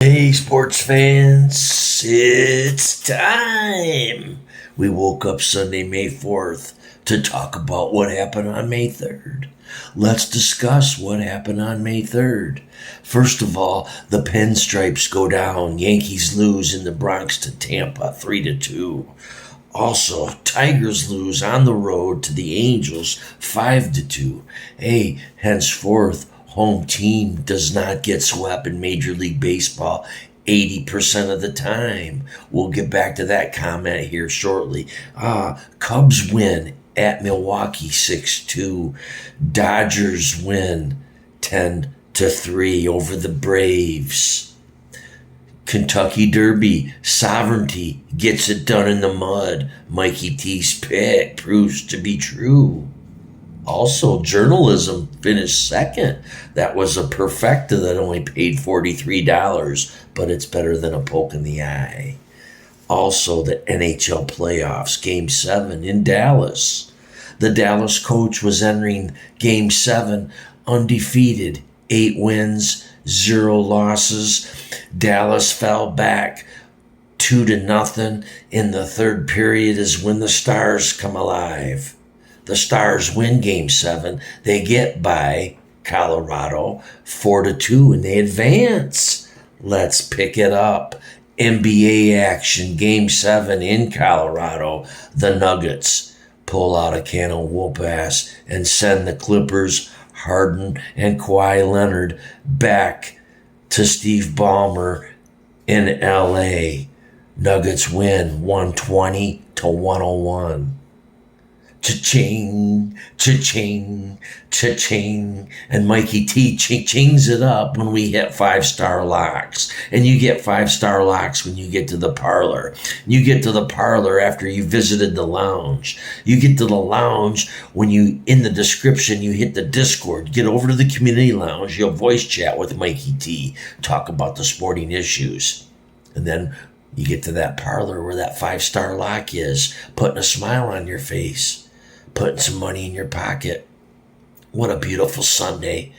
Hey, sports fans, it's time. We woke up Sunday, May 4th to talk about what happened on May 3rd. Let's discuss what happened on May 3rd. First of all, the pinstripes go down. Yankees lose in the Bronx to Tampa 3-2. Also, Tigers lose on the road to the Angels 5-2. Hey, henceforth, home team does not get swept in Major League Baseball 80% of the time. We'll get back to that comment here shortly. Cubs win at Milwaukee 6-2. Dodgers win 10-3 over the Braves. Kentucky Derby, Sovereignty gets it done in the mud. Mikey T's pick proves to be true. Also, journalism finished second. That was a perfecta that only paid $43, but it's better than a poke in the eye. Also, the NHL playoffs, Game 7 in Dallas. The Dallas coach was entering Game 7 undefeated, 8 wins, 0 losses. Dallas fell back 2-0 in the third period is when the Stars come alive. The Stars win Game 7. They get by Colorado 4-2 and they advance. Let's pick it up. NBA action, Game 7 in Colorado. The Nuggets pull out a can of whoop ass and send the Clippers, Harden and Kawhi Leonard back to Steve Ballmer in LA. Nuggets win 120-101. Cha-ching, cha-ching, cha-ching. And Mikey T chings it up when we hit 5-star locks. And you get 5-star locks when you get to the parlor. You get to the parlor after you visited the lounge. You get to the lounge when you, in the description, you hit the Discord. Get over to the community lounge. You'll voice chat with Mikey T. Talk about the sporting issues. And then you get to that parlor where that 5-star lock is, putting a smile on your face, putting some money in your pocket. What a beautiful Sunday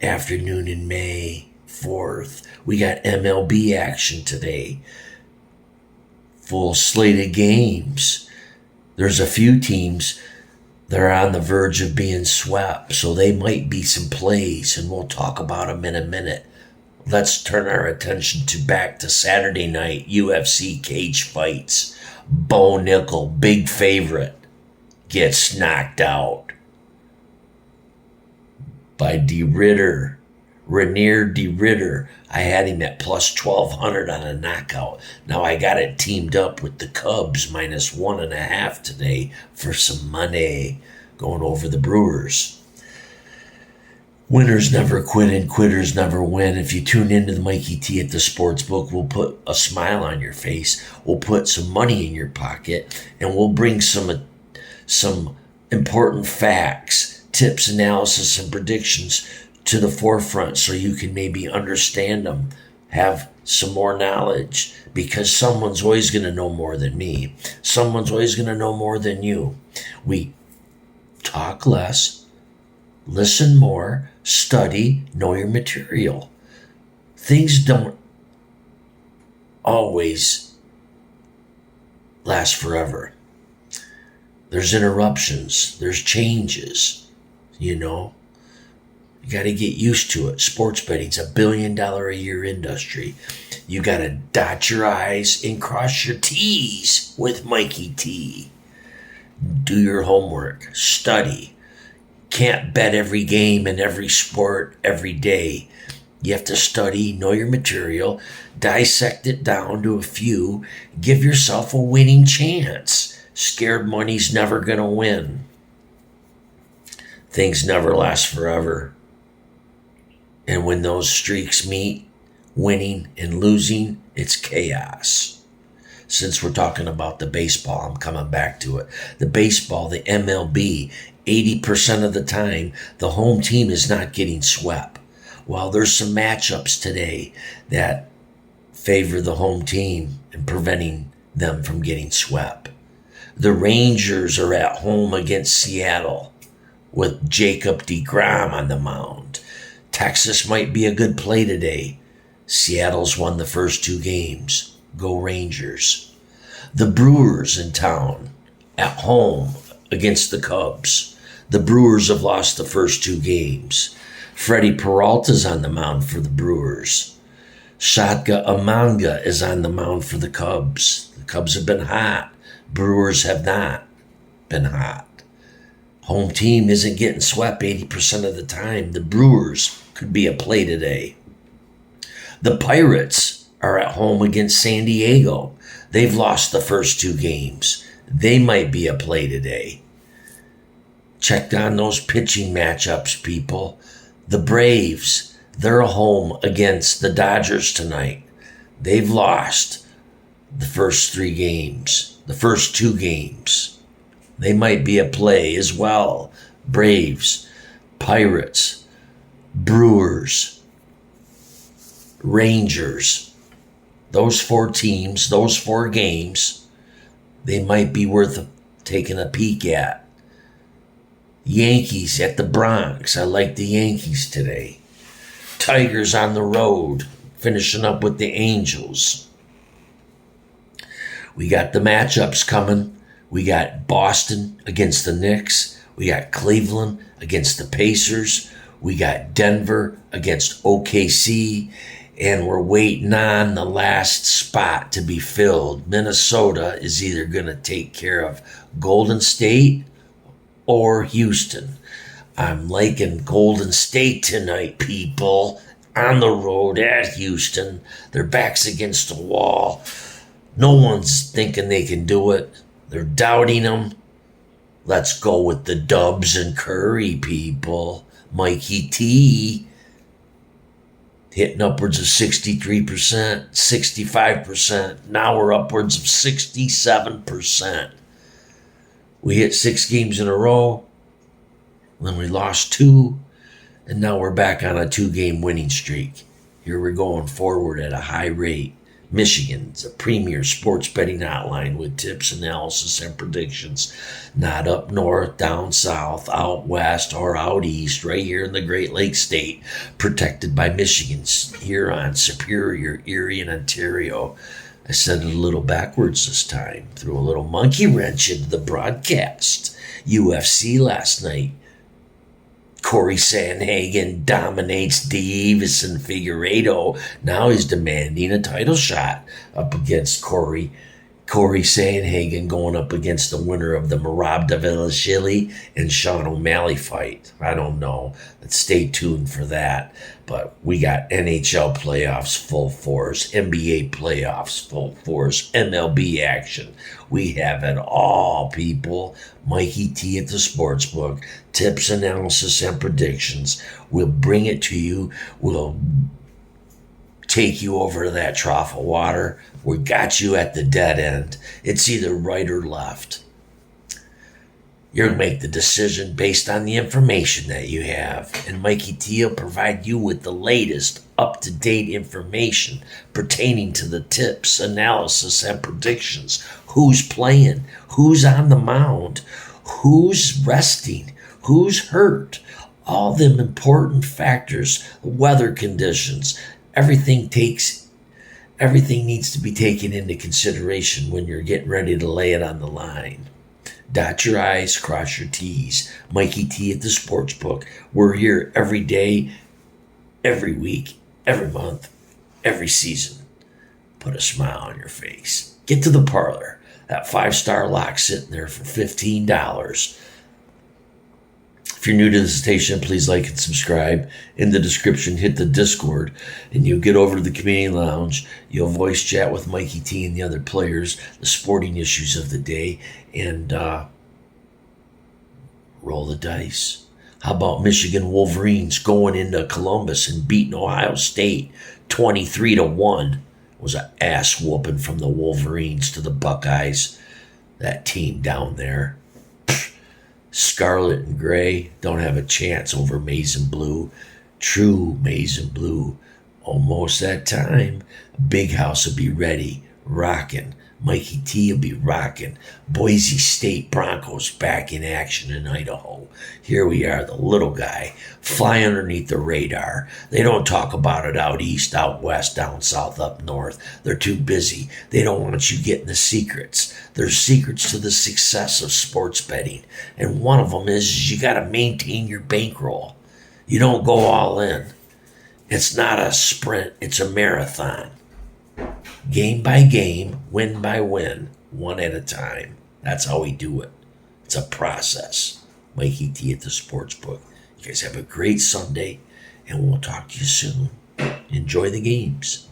afternoon in May 4th. We got MLB action today. Full slate of games. There's a few teams that are on the verge of being swept, so they might be some plays, and we'll talk about them in a minute. Let's turn our attention back to Saturday night UFC cage fights. Bo Nickel, big favorite, gets knocked out by Rainier De Ritter. I had him at plus 1,200 on a knockout. Now I got it teamed up with the Cubs minus 1.5 today for some money going over the Brewers. Winners never quit and quitters never win. If you tune into the Mikey T at the sports book, we'll put a smile on your face. We'll put some money in your pocket, and we'll bring some important facts, tips, analysis, and predictions to the forefront so you can maybe understand them, have some more knowledge, because someone's always going to know more than me. Someone's always going to know more than you. We talk less, listen more, study, know your material. Things don't always last forever. There's interruptions, there's changes, you know. You got to get used to it. Sports betting's $1 billion a year industry. You got to dot your I's and cross your T's with Mikey T. Do your homework, study. Can't bet every game and every sport every day. You have to study, know your material, dissect it down to a few, give yourself a winning chance. Scared money's never gonna win. Things never last forever. And when those streaks meet, winning and losing, it's chaos. Since we're talking about the baseball, I'm coming back to it. The baseball, the MLB, 80% of the time, the home team is not getting swept. Well, there's some matchups today that favor the home team and preventing them from getting swept. The Rangers are at home against Seattle with Jacob deGrom on the mound. Texas might be a good play today. Seattle's won the first 2 games. Go Rangers. The Brewers in town, at home against the Cubs. The Brewers have lost the first 2 games. Freddie Peralta's on the mound for the Brewers. Shatka Amanga is on the mound for the Cubs. The Cubs have been hot. Brewers have not been hot. Home team isn't getting swept 80% of the time. The Brewers could be a play today. The Pirates are at home against San Diego. They've lost the first 2 games. They might be a play today. Check on those pitching matchups, people. The Braves, they're home against the Dodgers tonight. They've lost the first 3 games, the first 2 games. They might be a play as well. Braves, Pirates, Brewers, Rangers. Those 4 teams, those 4 games, they might be worth taking a peek at. Yankees at the Bronx. I like the Yankees today. Tigers on the road, finishing up with the Angels. We got the matchups coming. We got Boston against the Knicks. We got Cleveland against the Pacers. We got Denver against OKC. And we're waiting on the last spot to be filled. Minnesota is either going to take care of Golden State or Houston. I'm liking Golden State tonight, people. On the road at Houston. Their backs against the wall. No one's thinking they can do it. They're doubting them. Let's go with the Dubs and Curry, people. Mikey T hitting upwards of 63%, 65%. Now we're upwards of 67%. We hit 6 games in a row. Then we lost 2. And now we're back on a 2-game winning streak. Here we're going forward at a high rate. Michigan's a premier sports betting hotline with tips, analysis, and predictions. Not up north, down south, out west, or out east, right here in the Great Lakes State, protected by Michigan's Huron, Superior, Erie, and Ontario. I said it a little backwards this time. Threw a little monkey wrench into the broadcast. UFC last night. Corey Sandhagen dominates Davison Figueiredo. Now he's demanding a title shot up against Corey Sandhagen, going up against the winner of the Merab Dvalishvili and Sean O'Malley fight. I don't know. Let's stay tuned for that. But we got NHL playoffs full force, NBA playoffs full force, MLB action. We have it all, people. Mikey T at the Sportsbook. Tips, analysis, and predictions. We'll bring it to you. We'll take you over to that trough of water. We got you at the dead end. It's either right or left. You're going to make the decision based on the information that you have. And Mikey T will provide you with the latest, up-to-date information pertaining to the tips, analysis, and predictions. Who's playing? Who's on the mound? Who's resting? Who's hurt? All them important factors, weather conditions, everything needs to be taken into consideration when you're getting ready to lay it on the line. Dot your I's, cross your T's. Mikey T at the Sportsbook. We're here every day, every week, every month, every season. Put a smile on your face. Get to the parlor. That 5-star lock sitting there for $15. If you're new to the station, please like and subscribe. In the description, hit the Discord, and you'll get over to the community lounge. You'll voice chat with Mikey T and the other players, the sporting issues of the day, and roll the dice. How about Michigan Wolverines going into Columbus and beating Ohio State 23-1? It was an ass whooping from the Wolverines to the Buckeyes. That team down there. Scarlet and gray don't have a chance over maize and blue. True maize and blue. Almost that time. Big House will be ready, rocking, Mikey T will be rocking Boise State Broncos back in action in Idaho. Here we are, the little guy, fly underneath the radar. They don't talk about it out east, out west, down south, up north. They're too busy. They don't want you getting the secrets. There's secrets to the success of sports betting. And one of them is you got to maintain your bankroll. You don't go all in. It's not a sprint, it's a marathon. Game by game, win by win, one at a time. That's how we do it. It's a process. Mikey T at the Sportsbook. You guys have a great Sunday, and we'll talk to you soon. Enjoy the games.